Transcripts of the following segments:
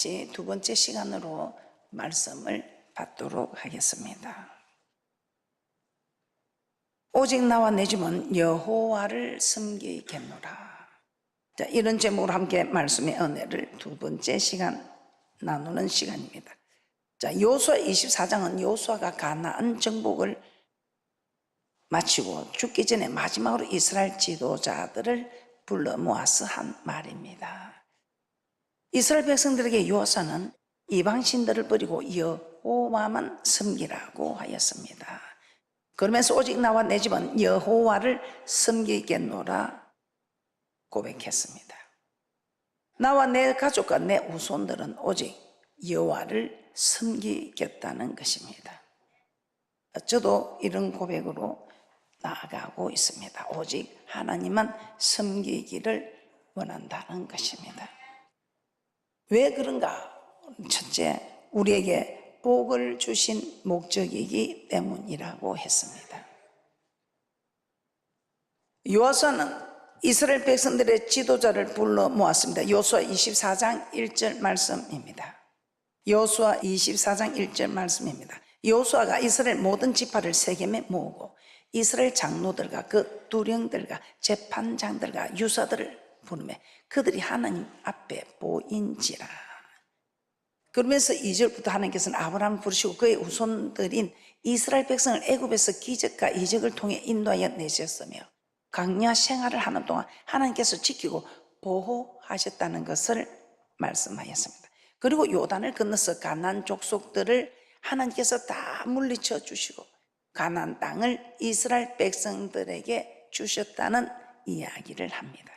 다시 두 번째 시간으로 말씀을 받도록 하겠습니다. 오직 나와 내 집은 여호와를 섬기겠노라. 자, 이런 제목으로 함께 말씀의 은혜를 두 번째 시간 나누는 시간입니다. 자, 여호수아 24장은 여호수아가 가나안 정복을 마치고 죽기 전에 마지막으로 이스라엘 지도자들을 불러 모아서 한 말입니다. 이스라엘 백성들에게 여호수아는 이방신들을 버리고 여호와만 섬기라고 하였습니다. 그러면서 오직 나와 내 집은 여호와를 섬기겠노라 고백했습니다. 나와 내 가족과 내 후손들은 오직 여호와를 섬기겠다는 것입니다. 저도 이런 고백으로 나아가고 있습니다. 오직 하나님만 섬기기를 원한다는 것입니다. 왜 그런가? 첫째, 우리에게 복을 주신 목적이기 때문이라고 했습니다. 여호수아는 이스라엘 백성들의 지도자를 불러 모았습니다. 여호수아 24장 1절 말씀입니다. 여호수아 24장 1절 말씀입니다. 여호수아가 이스라엘 모든 지파를 세겜에 모으고 이스라엘 장로들과 그 두령들과 재판장들과 유사들을 부르매 그들이 하나님 앞에 보인지라. 그러면서 2절부터 하나님께서는 아브라함을 부르시고 그의 후손들인 이스라엘 백성을 애굽에서 기적과 이적을 통해 인도하여 내셨으며 광야 생활을 하는 동안 하나님께서 지키고 보호하셨다는 것을 말씀하였습니다. 그리고 요단을 건너서 가나안 족속들을 하나님께서 다 물리쳐 주시고 가나안 땅을 이스라엘 백성들에게 주셨다는 이야기를 합니다.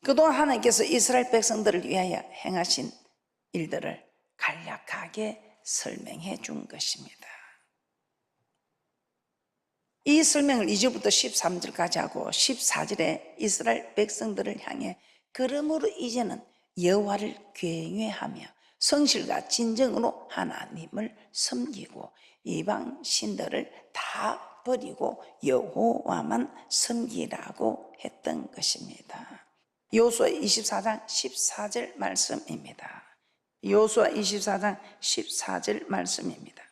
그동안 하나님께서 이스라엘 백성들을 위하여 행하신 일들을 간략하게 설명해 준 것입니다. 이 설명을 2절부터 13절까지 하고 14절에 이스라엘 백성들을 향해 그러므로 이제는 여호와를 경외하며 성실과 진정으로 하나님을 섬기고 이방 신들을 다 버리고 여호와만 섬기라고 했던 것입니다. 여호수아 24장 14절 말씀입니다. 여호수아 24장 14절 말씀입니다.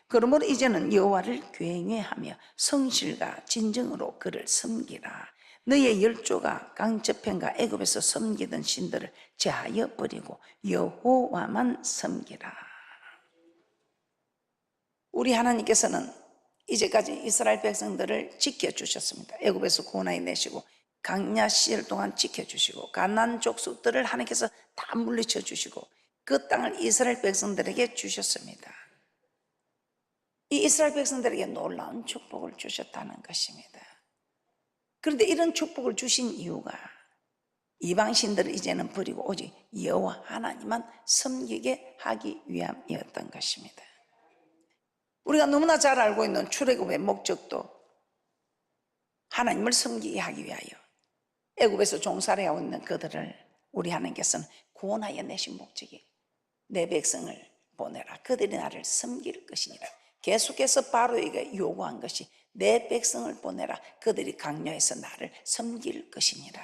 그러므로 이제는 여호와를 경외하며 성실과 진정으로 그를 섬기라. 너의 열조가 강저편과 애굽에서 섬기던 신들을 제하여 버리고 여호와만 섬기라. 우리 하나님께서는 이제까지 이스라엘 백성들을 지켜주셨습니다. 애굽에서 구원하여 내시고 광야 시절 동안 지켜주시고 가나안 족속들을 하나님께서 다 물리쳐 주시고 그 땅을 이스라엘 백성들에게 주셨습니다. 이 이스라엘 백성들에게 놀라운 축복을 주셨다는 것입니다. 그런데 이런 축복을 주신 이유가 이방신들을 이제는 버리고 오직 여호와 하나님만 섬기게 하기 위함이었던 것입니다. 우리가 너무나 잘 알고 있는 출애굽의 목적도 하나님을 섬기게 하기 위하여 애굽에서 종살이하고 있는 그들을 우리 하나님께서는 구원하여 내신 목적이 내 백성을 보내라. 그들이 나를 섬길 것이니라. 계속해서 바로에게 요구한 것이 내 백성을 보내라. 그들이 강요해서 나를 섬길 것이니라.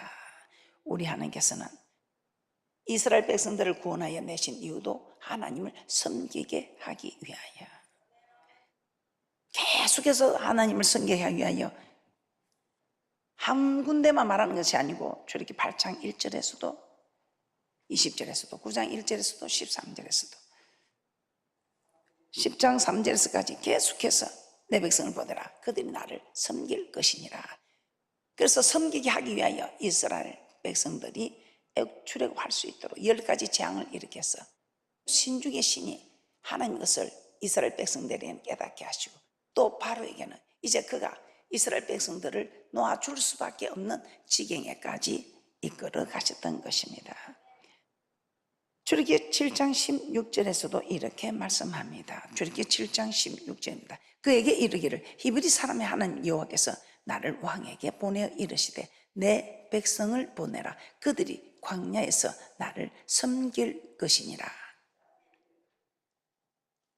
우리 하나님께서는 이스라엘 백성들을 구원하여 내신 이유도 하나님을 섬기게 하기 위하여, 계속해서 하나님을 섬기게 하기 위하여 한 군데만 말하는 것이 아니고 출애굽기 8장 1절에서도 20절에서도 9장 1절에서도 13절에서도 10장 3절에서까지 계속해서 내 백성을 보내라. 그들이 나를 섬길 것이니라. 그래서 섬기게 하기 위하여 이스라엘 백성들이 출애굽할 수 있도록 10가지 재앙을 일으켜서 신중의 신이 하나님 것을 이스라엘 백성들에게는 깨닫게 하시고 또 바로에게는 이제 그가 이스라엘 백성들을 놓아줄 수밖에 없는 지경에까지 이끌어 가셨던 것입니다. 출애굽기 7장 16절에서도 이렇게 말씀합니다. 출애굽기 7장 16절입니다. 그에게 이르기를 히브리 사람의 하나님 여호와께서 나를 왕에게 보내어 이르시되 내 백성을 보내라. 그들이 광야에서 나를 섬길 것이니라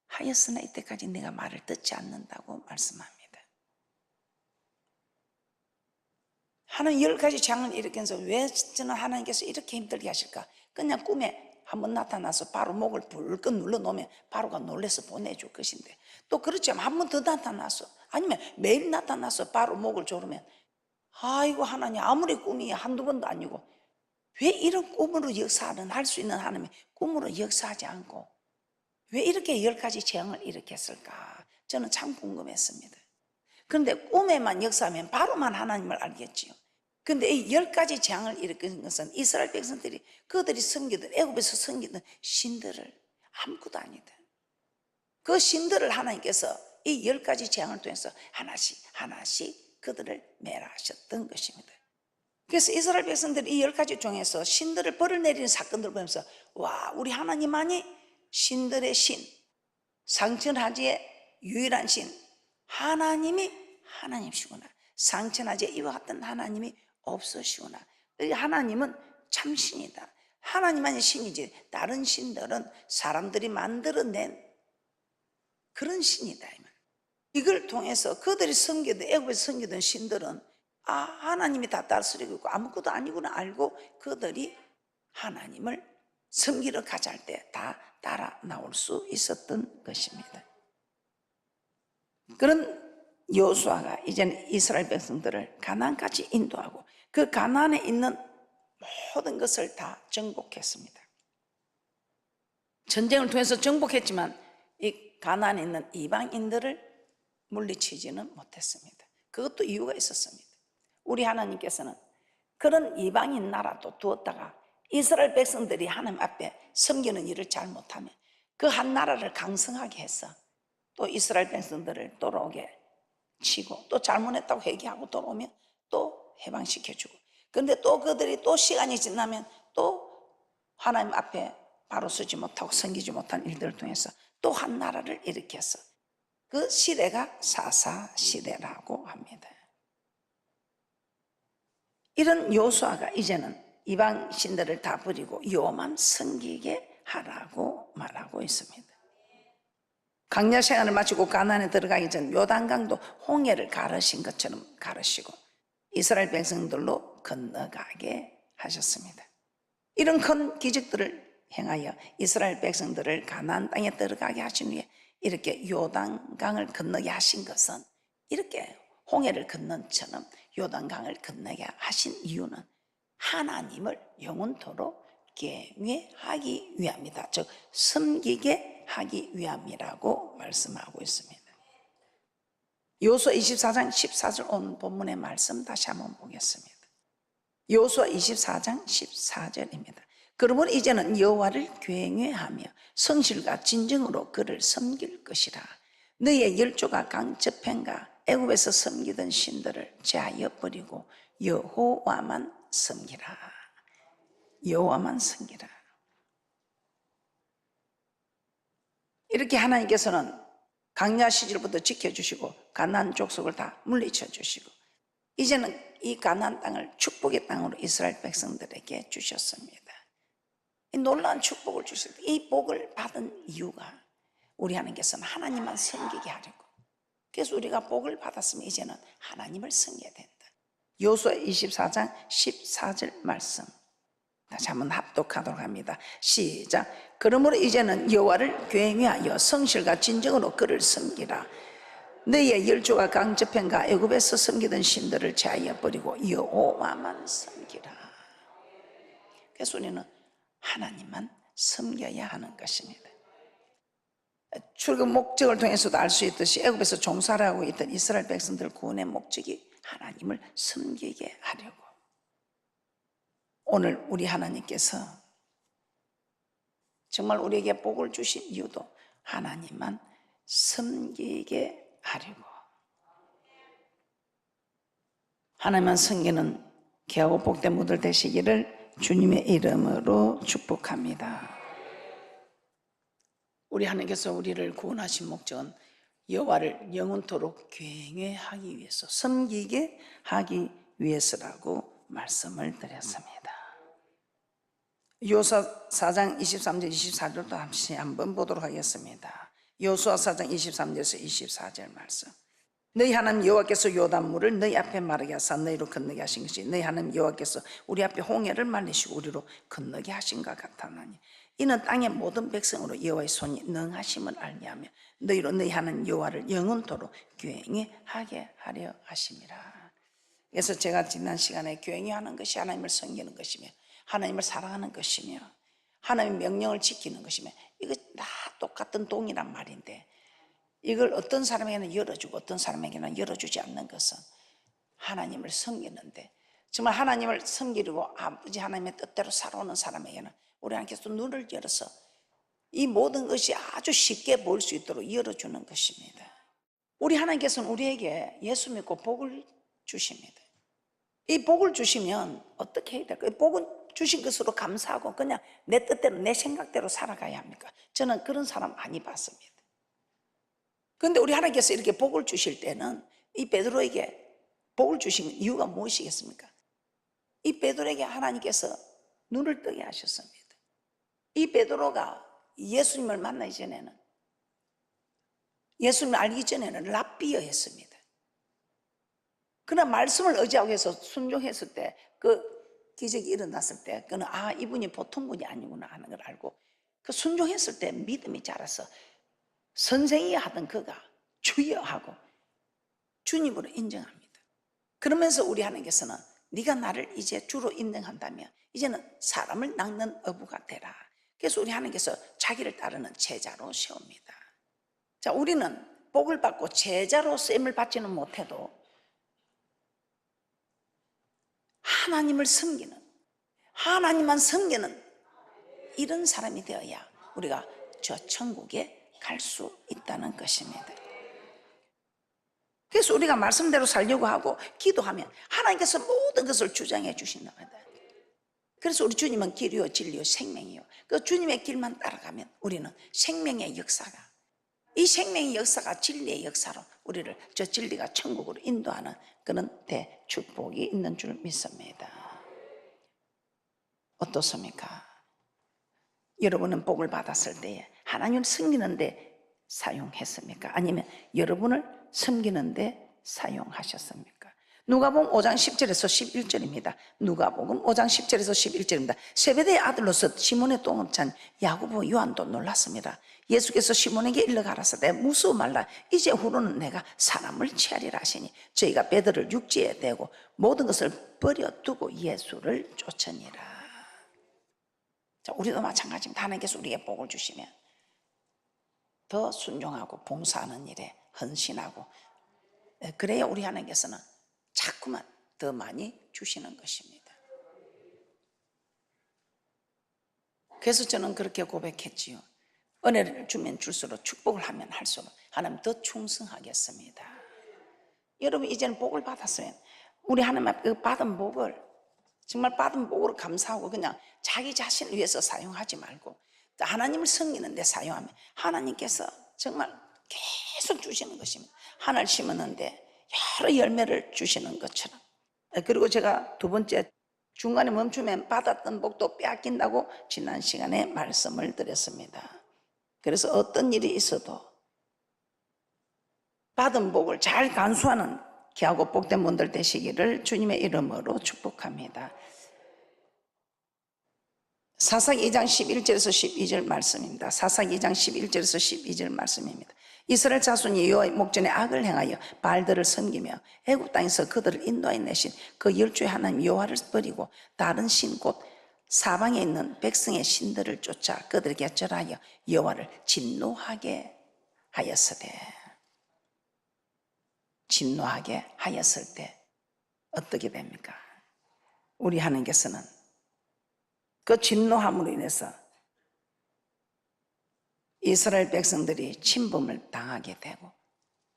하였으나 이때까지 내가 말을 듣지 않는다고 말씀합니다. 하나님 10가지 재앙을 일으키면서 왜 저는 하나님께서 이렇게 힘들게 하실까? 그냥 꿈에 한번 나타나서 바로 목을 불끈 눌러 놓으면 바로가 놀래서 보내줄 것인데, 또 그렇지 않으면 한 번 더 나타나서, 아니면 매일 나타나서 바로 목을 조르면, 아이고 하나님, 아무리 꿈이 한두 번도 아니고 왜 이런 꿈으로 역사는 할 수 있는 하나님이 꿈으로 역사하지 않고 왜 이렇게 10가지 재앙을 일으켰을까? 저는 참 궁금했습니다. 그런데 꿈에만 역사하면 바로만 하나님을 알겠지요. 그런데 이 10가지 재앙을 일으킨 것은 이스라엘 백성들이 그들이 섬기던, 애굽에서 섬기던 신들을, 아무것도 아니다. 그 신들을 하나님께서 이 10가지 재앙을 통해서 하나씩 하나씩 그들을 멸하셨던 것입니다. 그래서 이스라엘 백성들이 이 10가지 중에서 신들을 벌을 내리는 사건들을 보면서, 와, 우리 하나님만이 신들의 신, 상천하지의 유일한 신 하나님이 하나님이시구나. 상천하지에 이와 같은 하나님이 없으시구나. 하나님은 참신이다. 하나님만이 신이지 다른 신들은 사람들이 만들어낸 그런 신이다. 이걸 통해서 그들이 섬기던, 애굽에서 섬기던 신들은 하나님이 다 다스리고 있고 아무것도 아니구나 알고 그들이 하나님을 섬기러 가자 할 때 다 따라 나올 수 있었던 것입니다. 그런 여호수아가 이제는 이스라엘 백성들을 가나안까지 인도하고 그 가나안에 있는 모든 것을 다 정복했습니다. 전쟁을 통해서 정복했지만 이 가나안에 있는 이방인들을 물리치지는 못했습니다. 그것도 이유가 있었습니다. 우리 하나님께서는 그런 이방인 나라도 두었다가 이스라엘 백성들이 하나님 앞에 섬기는 일을 잘 못하면 그 한 나라를 강성하게 해서 또 이스라엘 백성들을 돌아오게 치고 또 잘못했다고 회개하고 돌아오면 또 해방시켜주고, 그런데 또 그들이 또 시간이 지나면 또 하나님 앞에 바로 서지 못하고 섬기지 못한 일들을 통해서 또 한 나라를 일으켜서 그 시대가 사사 시대라고 합니다. 이런 여호수아가 이제는 이방 신들을 다 버리고 여호와만 섬기게 하라고 말하고 있습니다. 광야 생활을 마치고 가나안에 들어가기 전 요단강도 홍해를 가르신 것처럼 가르시고 이스라엘 백성들로 건너가게 하셨습니다. 이런 큰 기적들을 행하여 이스라엘 백성들을 가나안 땅에 들어가게 하신 후에 이렇게 요단강을 건너게 하신 것은, 이렇게 홍해를 건넌처럼 요단강을 건너게 하신 이유는 하나님을 영원토록 경외하기 위함이다. 즉 섬기게 하기 위함이라고 말씀하고 있습니다. 여호수아 24장 14절 오늘 본문의 말씀 다시 한번 보겠습니다. 여호수아 24장 14절입니다. 그러므로 이제는 여호와를 경외하며 성실과 진정으로 그를 섬길 것이라. 너희의 열조가 강접행과 애굽에서 섬기던 신들을 제하여 버리고 여호와만 섬기라. 여호와만 섬기라. 이렇게 하나님께서는 광야 시절부터 지켜주시고 가나안 족속을 다 물리쳐 주시고 이제는 이 가나안 땅을 축복의 땅으로 이스라엘 백성들에게 주셨습니다. 이 놀라운 축복을 주셨다. 이 복을 받은 이유가 우리 하나님께서는 하나님만 섬기게 하려고. 그래서 우리가 복을 받았으면 이제는 하나님을 섬겨야 된다. 여호수아 24장 14절 말씀 다시 한번 합독하도록 합니다. 시작. 그러므로 이제는 여호와를 경외하여 성실과 진정으로 그를 섬기라. 너희의 열조가 강접행과 애굽에서 섬기던 신들을 제하여 버리고 여호와만 섬기라. 그래서 우리는 하나님만 섬겨야 하는 것입니다. 출애굽 목적을 통해서도 알 수 있듯이 애굽에서 종살이 하고 있던 이스라엘 백성들 구원의 목적이 하나님을 섬기게 하려고. 오늘 우리 하나님께서 정말 우리에게 복을 주신 이유도 하나님만 섬기게 하려고. 하나님만 섬기는 귀하고 복된 무들 되시기를 주님의 이름으로 축복합니다. 우리 하나님께서 우리를 구원하신 목적은 여호와를 영원토록 경외하기 위해서, 섬기게 하기 위해서라고 말씀을 드렸습니다. 여호수아 4장 23절 24절도 다시 한번 보도록 하겠습니다. 여호수아 4장 23절에서 24절 말씀. 너희 하나님 여호와께서 요단물을 너희 앞에 마르게 하사 너희로 건너게 하신 것이 너희 하나님 여호와께서 우리 앞에 홍해를 말리시고 우리로 건너게 하신 것 같았나니 이는 땅의 모든 백성으로 여호와의 손이 능하심을 알게 하며 너희로 너희 하는 여호와를 영원토록 교행히 하게 하려 하심이라. 그래서 제가 지난 시간에 교행히 하는 것이 하나님을 섬기는 것이며 하나님을 사랑하는 것이며 하나님의 명령을 지키는 것이며, 이거 다 똑같은 동이란 말인데, 이걸 어떤 사람에게는 열어주고 어떤 사람에게는 열어주지 않는 것은 하나님을 섬기는데, 정말 하나님을 섬기려고 아버지 하나님의 뜻대로 살아오는 사람에게는 우리 하나님께서 눈을 열어서 이 모든 것이 아주 쉽게 보일 수 있도록 열어주는 것입니다. 우리 하나님께서는 우리에게 예수 믿고 복을 주십니다. 이 복을 주시면 어떻게 해야 될까요? 복은 주신 것으로 감사하고 그냥 내 뜻대로 내 생각대로 살아가야 합니까? 저는 그런 사람 많이 봤습니다. 그런데 우리 하나님께서 이렇게 복을 주실 때는 이 베드로에게 복을 주신 이유가 무엇이겠습니까? 이 베드로에게 하나님께서 눈을 뜨게 하셨습니다. 이 베드로가 예수님을 만나기 전에는, 예수님을 알기 전에는 랍비어였습니다. 그러나 말씀을 의지하고 해서 순종했을 때, 그 기적이 일어났을 때 그는 이분이 보통 분이 아니구나 하는 걸 알고, 그 순종했을 때 믿음이 자라서 선생이 하던 그가 주여 하고 주님으로 인정합니다. 그러면서 우리 하나님께서는 네가 나를 이제 주로 인정한다면 이제는 사람을 낚는 어부가 되라. 그래서 우리 하나님께서 자기를 따르는 제자로 세웁니다. 자, 우리는 복을 받고 제자로 쓰임을 받지는 못해도 하나님을 섬기는, 하나님만 섬기는 이런 사람이 되어야 우리가 저 천국에 갈 수 있다는 것입니다. 그래서 우리가 말씀대로 살려고 하고 기도하면 하나님께서 모든 것을 주장해 주신답니다. 그래서 우리 주님은 길이요 진리요 생명이요, 그 주님의 길만 따라가면 우리는 생명의 역사가, 이 생명의 역사가 진리의 역사로 우리를 저 진리가 천국으로 인도하는 그런 대축복이 있는 줄 믿습니다. 어떻습니까? 여러분은 복을 받았을 때에 하나님을 섬기는 데 사용했습니까? 아니면 여러분을 섬기는 데 사용하셨습니까? 누가복음 5장 10절에서 11절입니다. 누가복음 5장 10절에서 11절입니다. 세베대의 아들로서 시몬의 똥을 찬 야고보 요한도 놀랐습니다. 예수께서 시몬에게 일러 가라사대 무서워 말라, 이제 후로는 내가 사람을 취하리라 하시니 저희가 베드로를 육지에 대고 모든 것을 버려두고 예수를 쫓으니라. 자, 우리도 마찬가지입니다. 하나님께서 우리에게 복을 주시면 더 순종하고 봉사하는 일에 헌신하고, 그래야 우리 하나님께서는 자꾸만 더 많이 주시는 것입니다. 그래서 저는 그렇게 고백했지요. 은혜를 주면 줄수록, 축복을 하면 할수록 하나님 더 충성하겠습니다. 여러분, 이제는 복을 받았어요. 우리 하나님 앞에 받은 복을 정말 받은 복으로 감사하고 그냥 자기 자신을 위해서 사용하지 말고 하나님을 섬기는 데 사용하면 하나님께서 정말 계속 주시는 것입니다. 하나를 심었는데 여러 열매를 주시는 것처럼. 그리고 제가 두 번째, 중간에 멈추면 받았던 복도 빼앗긴다고 지난 시간에 말씀을 드렸습니다. 그래서 어떤 일이 있어도 받은 복을 잘 간수하는 귀하고 복된 분들 되시기를 주님의 이름으로 축복합니다. 사사기 2장 11절에서 12절 말씀입니다. 사사기 2장 11절에서 12절 말씀입니다. 이스라엘 자손이 여호와의 목전에 악을 행하여 바알들을 섬기며 애굽 땅에서 그들을 인도하여 내신 그 열주의 하나님 여호와를 버리고 다른 신 곧 사방에 있는 백성의 신들을 쫓아 그들에게 절하여 여호와를 진노하게 하였으되, 진노하게 하였을 때 어떻게 됩니까? 우리 하나님께서는 그 진노함으로 인해서 이스라엘 백성들이 침범을 당하게 되고,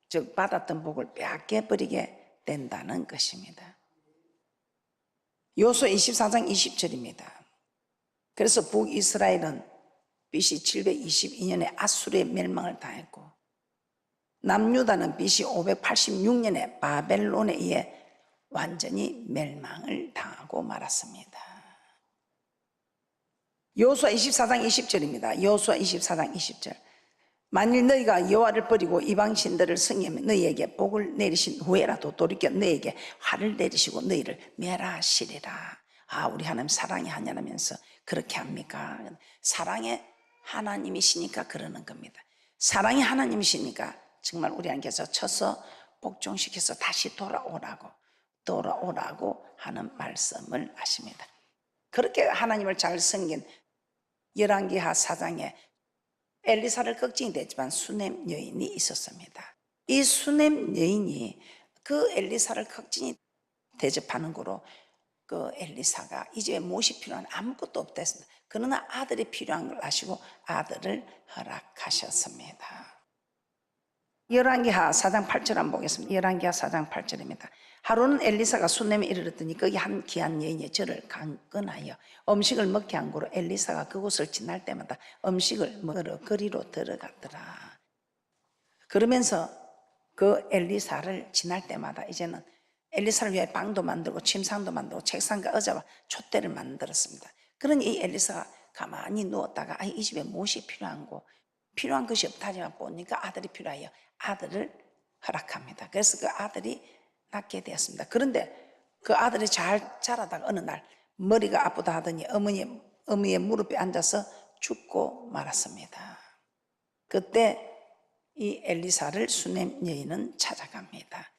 즉 받았던 복을 빼앗겨 버리게 된다는 것입니다. 여호수아 24장 20절입니다. 그래서 북이스라엘은 BC 722년에 아수르의 멸망을 당했고, 남유다는 BC 586년에 바벨론에 의해 완전히 멸망을 당하고 말았습니다. 여호수아 24장 20절입니다. 여호수아 24장 20절. 만일 너희가 여호와를 버리고 이방 신들을 섬기면 너희에게 복을 내리신 후에라도 돌이켜 너희에게 화를 내리시고 너희를 멸하시리라. 아, 우리 하나님 사랑이 하냐면서 그렇게 합니까? 사랑의 하나님이시니까 그러는 겁니다. 사랑의 하나님이시니까 정말 우리 안에서 쳐서 복종시켜서 다시 돌아오라고 하는 말씀을 하십니다. 그렇게 하나님을 잘 섬긴 열왕기하 4장에 엘리사를 걱정이 됐지만 수넴 여인이 있었습니다. 이 수넴 여인이 그 엘리사를 걱정이 대접하는 거로 그 엘리사가 이 집에 무엇이 필요한 아무것도 없다 했습니다. 그러나 아들이 필요한 걸 아시고 아들을 허락하셨습니다. 열왕기하 4장 8절 한번 보겠습니다. 열왕기하 4장 8절입니다. 하루는 엘리사가 수넴에 이르렀더니 거기 한 귀한 여인이 저를 강건하여 음식을 먹게 한 거로 엘리사가 그곳을 지날 때마다 음식을 먹으러 거리로 들어갔더라. 그러면서 그 엘리사를 지날 때마다 이제는 엘리사를 위해 방도 만들고 침상도 만들고 책상과 의자와 촛대를 만들었습니다. 그러니 이 엘리사가 가만히 누웠다가 이 집에 무엇이 필요한 것이 없다지만 보니까 아들이 필요하여 아들을 허락합니다. 그래서 그 아들이 낳게 되었습니다. 그런데 그 아들이 잘 자라다가 어느 날 머리가 아프다 하더니 어머니의 무릎에 앉아서 죽고 말았습니다. 그때 이 엘리사를 수넴 여인은 찾아갑니다.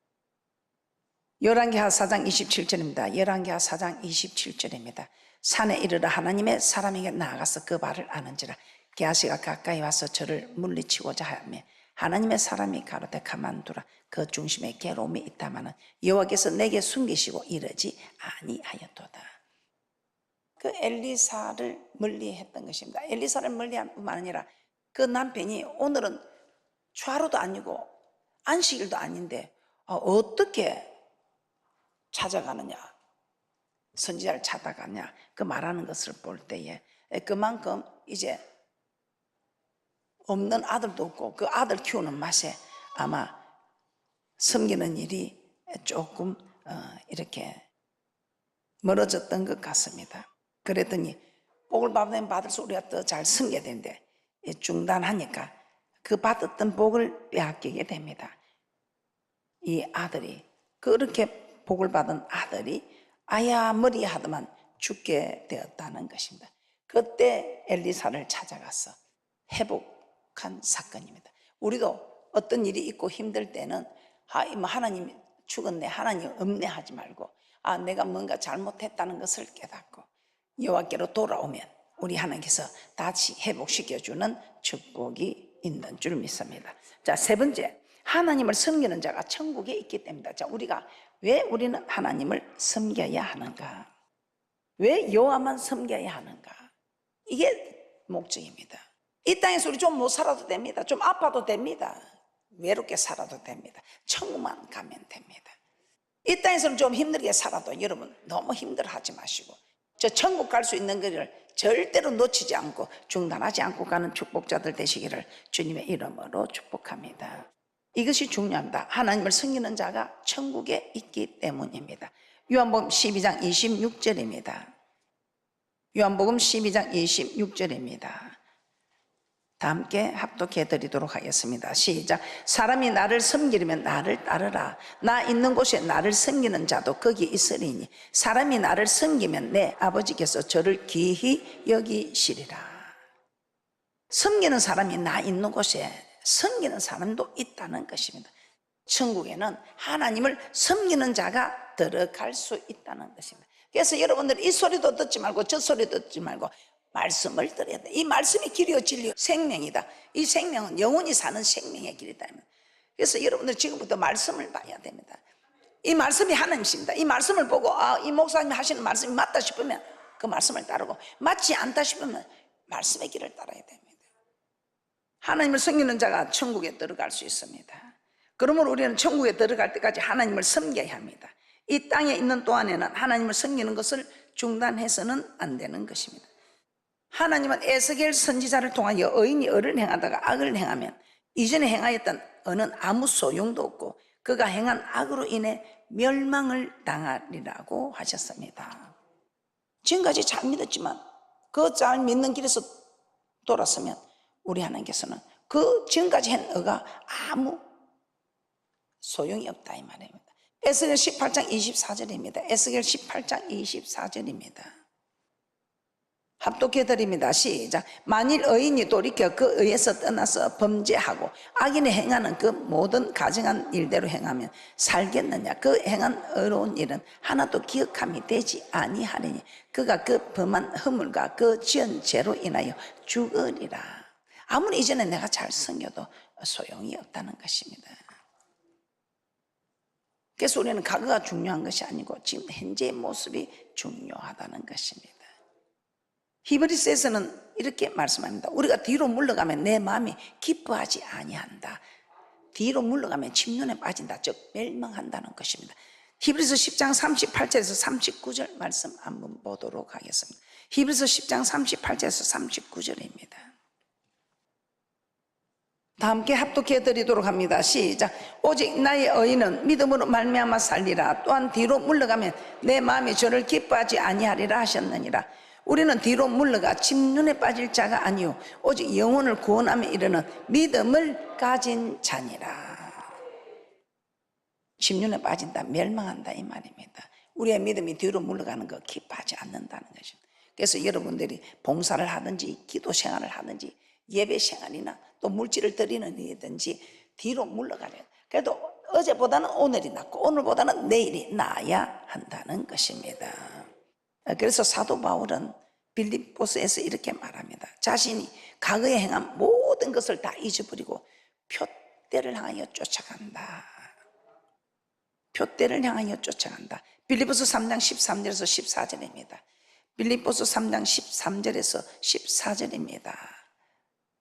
열왕기하 4장 27절입니다. 열왕기하 4장 27절입니다. 산에 이르러 하나님의 사람에게 나아가서 그 발을 아는지라 게하시가 가까이 와서 저를 물리치고자 하며 하나님의 사람이 가로되 가만두라 그 중심에 괴로움이 있다마는 여호와께서 내게 숨기시고 이러지 아니하였도다. 그 엘리사를 멀리했던 것입니다. 엘리사를 멀리한 뿐만 아니라 그 남편이 오늘은 추하루도 아니고 안식일도 아닌데 어떻게 찾아가느냐, 선지자를 찾아가냐, 그 말하는 것을 볼 때에 그만큼 이제 없는 아들도 없고 그 아들 키우는 맛에 아마 섬기는 일이 조금 이렇게 멀어졌던 것 같습니다. 그랬더니 복을 받을수록 우리가 더 잘 섬겨야 되는데 중단하니까 그 받았던 복을 빼앗기게 됩니다. 이 아들이 그렇게 복을 받은 아들이 아야 머리 하더만 죽게 되었다는 것입니다. 그때 엘리사를 찾아가서 회복한 사건입니다. 우리도 어떤 일이 있고 힘들 때는 하나님 죽었네, 하나님 없네 하지 말고 내가 뭔가 잘못했다는 것을 깨닫고 여호와께로 돌아오면 우리 하나님께서 다시 회복시켜주는 축복이 있는 줄 믿습니다. 자, 세 번째, 하나님을 섬기는 자가 천국에 있기 때문이다. 자, 왜 우리는 하나님을 섬겨야 하는가? 왜 여호와만 섬겨야 하는가? 이게 목적입니다. 이 땅에서 우리 좀 못 살아도 됩니다. 좀 아파도 됩니다. 외롭게 살아도 됩니다. 천국만 가면 됩니다. 이 땅에서는 좀 힘들게 살아도 여러분 너무 힘들어하지 마시고 저 천국 갈 수 있는 것을 절대로 놓치지 않고 중단하지 않고 가는 축복자들 되시기를 주님의 이름으로 축복합니다. 이것이 중요합니다. 하나님을 섬기는 자가 천국에 있기 때문입니다. 요한복음 12장 26절입니다. 요한복음 12장 26절입니다. 다 함께 합독해 드리도록 하겠습니다. 시작. 사람이 나를 섬기려면 나를 따르라. 나 있는 곳에 나를 섬기는 자도 거기 있으리니 사람이 나를 섬기면 내 아버지께서 저를 귀히 여기시리라. 섬기는 사람이 나 있는 곳에 섬기는 사람도 있다는 것입니다. 천국에는 하나님을 섬기는 자가 들어갈 수 있다는 것입니다. 그래서 여러분들 이 소리도 듣지 말고 저 소리도 듣지 말고 말씀을 들어야 돼. 이 말씀이 길이요 진리요 생명이다. 이 생명은 영원히 사는 생명의 길이다. 그래서 여러분들 지금부터 말씀을 봐야 됩니다. 이 말씀이 하나님이십니다. 이 말씀을 보고 이 목사님이 하시는 말씀이 맞다 싶으면 그 말씀을 따르고 맞지 않다 싶으면 말씀의 길을 따라야 됩니다. 하나님을 섬기는 자가 천국에 들어갈 수 있습니다. 그러므로 우리는 천국에 들어갈 때까지 하나님을 섬겨야 합니다. 이 땅에 있는 동안에는 하나님을 섬기는 것을 중단해서는 안 되는 것입니다. 하나님은 에스겔 선지자를 통하여 의인이 의를 행하다가 악을 행하면 이전에 행하였던 의는 아무 소용도 없고 그가 행한 악으로 인해 멸망을 당하리라고 하셨습니다. 지금까지 잘 믿었지만 그 잘 믿는 길에서 돌아서면 우리 하나님께서는 그 지금까지 한 의가 아무 소용이 없다 이 말입니다. 에스겔 18장 24절입니다. 에스겔 18장 24절입니다. 합독해드립니다. 시작. 만일 의인이 돌이켜 그 의에서 떠나서 범죄하고 악인이 행하는 그 모든 가증한 일대로 행하면 살겠느냐. 그 행한 의로운 일은 하나도 기억함이 되지 아니하리니 그가 그 범한 허물과 그 지은 죄로 인하여 죽으리라. 아무리 이전에 내가 잘 섬겨도 소용이 없다는 것입니다. 그래서 우리는 과거가 중요한 것이 아니고 지금 현재의 모습이 중요하다는 것입니다. 히브리서에서는 이렇게 말씀합니다. 우리가 뒤로 물러가면 내 마음이 기뻐하지 아니한다. 뒤로 물러가면 침륜에 빠진다. 즉 멸망한다는 것입니다. 히브리서 10장 38절에서 39절 말씀 한번 보도록 하겠습니다. 히브리서 10장 38절에서 39절입니다. 다 함께 합독해 드리도록 합니다. 시작. 오직 나의 의인은 믿음으로 말미암아 살리라. 또한 뒤로 물러가면 내 마음이 저를 기뻐하지 아니하리라 하셨느니라. 우리는 뒤로 물러가 침륜에 빠질 자가 아니요 오직 영혼을 구원함에 이르는 믿음을 가진 자니라. 침륜에 빠진다, 멸망한다 이 말입니다. 우리의 믿음이 뒤로 물러가는 거 기뻐하지 않는다는 것입니다. 그래서 여러분들이 봉사를 하든지 기도 생활을 하든지 예배 생활이나 또 물질을 드리는 일이든지 뒤로 물러가려. 그래도 어제보다는 오늘이 낫고 오늘보다는 내일이 나아야 한다는 것입니다. 그래서 사도 바울은 빌립보서에서 이렇게 말합니다. 자신이 과거에 행한 모든 것을 다 잊어버리고 표대를 향하여 쫓아간다. 표대를 향하여 쫓아간다. 빌립보서 3장 13절에서 14절입니다. 빌립보서 3장 13절에서 14절입니다.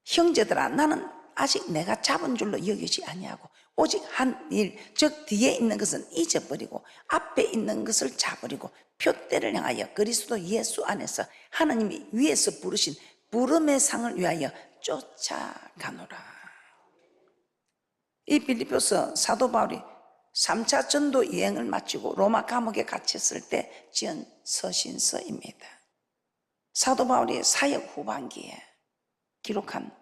형제들아 나는 아직 내가 잡은 줄로 여기지 아니하고 오직 한 일, 즉 뒤에 있는 것은 잊어버리고 앞에 있는 것을 잡으리고 표대를 향하여 그리스도 예수 안에서 하나님이 위에서 부르신 부름의 상을 위하여 쫓아가노라. 이 빌립보서 사도 바울이 3차 전도 여행을 마치고 로마 감옥에 갇혔을 때 지은 서신서입니다. 사도 바울이 사역 후반기에 기록한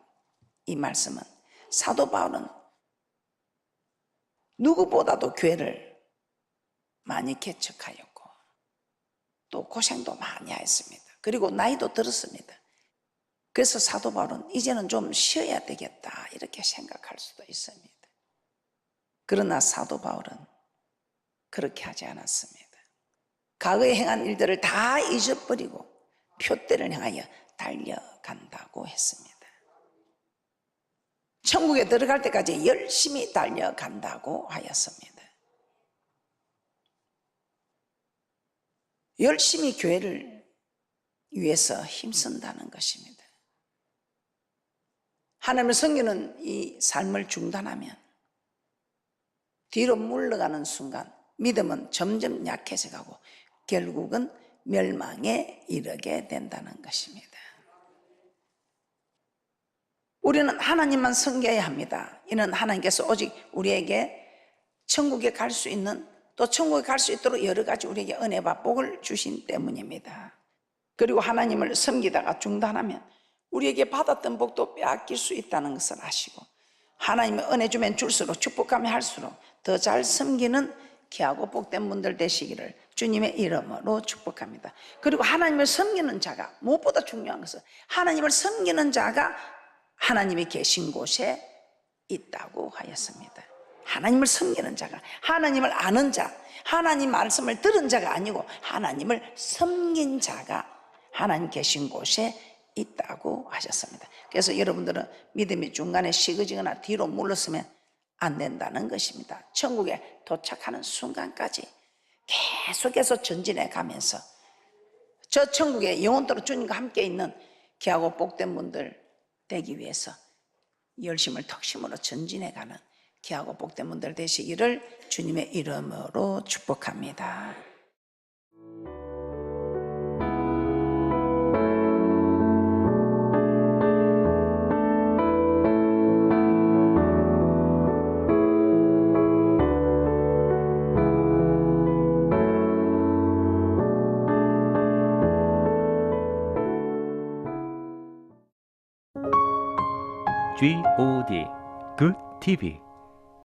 이 말씀은 사도 바울은 누구보다도 교회를 많이 개척하였고 또 고생도 많이 했습니다. 그리고 나이도 들었습니다. 그래서 사도 바울은 이제는 좀 쉬어야 되겠다 이렇게 생각할 수도 있습니다. 그러나 사도 바울은 그렇게 하지 않았습니다. 과거에 행한 일들을 다 잊어버리고 표대를 향하여 달려간다고 했습니다. 천국에 들어갈 때까지 열심히 달려간다고 하였습니다. 열심히 교회를 위해서 힘쓴다는 것입니다. 하나님을 섬기는 이 삶을 중단하면 뒤로 물러가는 순간 믿음은 점점 약해져 가고 결국은 멸망에 이르게 된다는 것입니다. 우리는 하나님만 섬겨야 합니다. 이는 하나님께서 오직 우리에게 천국에 갈 수 있는 또 천국에 갈 수 있도록 여러 가지 우리에게 은혜와 복을 주신 때문입니다. 그리고 하나님을 섬기다가 중단하면 우리에게 받았던 복도 빼앗길 수 있다는 것을 아시고 하나님의 은혜 주면 줄수록 축복하며 할수록 더 잘 섬기는 귀하고 복된 분들 되시기를 주님의 이름으로 축복합니다. 그리고 하나님을 섬기는 자가 무엇보다 중요한 것은 하나님을 섬기는 자가 하나님이 계신 곳에 있다고 하였습니다. 하나님을 섬기는 자가 하나님을 아는 자, 하나님 말씀을 들은 자가 아니고 하나님을 섬긴 자가 하나님 계신 곳에 있다고 하셨습니다. 그래서 여러분들은 믿음이 중간에 시그지거나 뒤로 물러서면 안 된다는 것입니다. 천국에 도착하는 순간까지 계속해서 전진해 가면서 저 천국에 영원토록 주님과 함께 있는 귀하고 복된 분들 되기 위해서 열심을 턱심으로 전진해가는 귀하고 복된 분들 되시기를 주님의 이름으로 축복합니다. GOD Good TV